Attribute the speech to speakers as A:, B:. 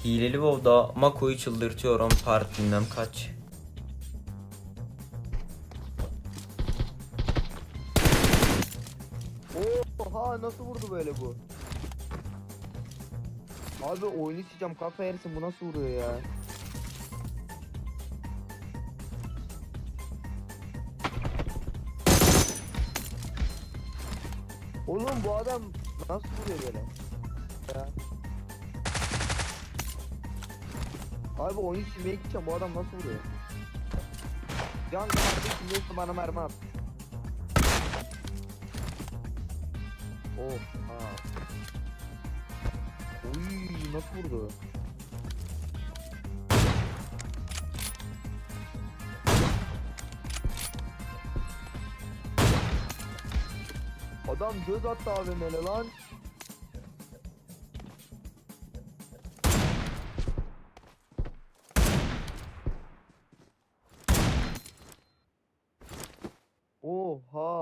A: Hileli WoW'da Mako'yu çıldırtıyorum. Part bilmem kaç.
B: Oha, nasıl vurdu böyle bu? Abi oyunu sileceğim, kafa yersin, bu nasıl vuruyor ya? Oğlum bu adam nasıl vuruyor böyle? Ya. Abi oyunu silmeye gideceğim, bu adam nasıl vuruyor? Can kardeşim, yoksa bana mermi at. Oha. Oy, nasıl vurdu? Adam göz attı AVM'le lan. Oha.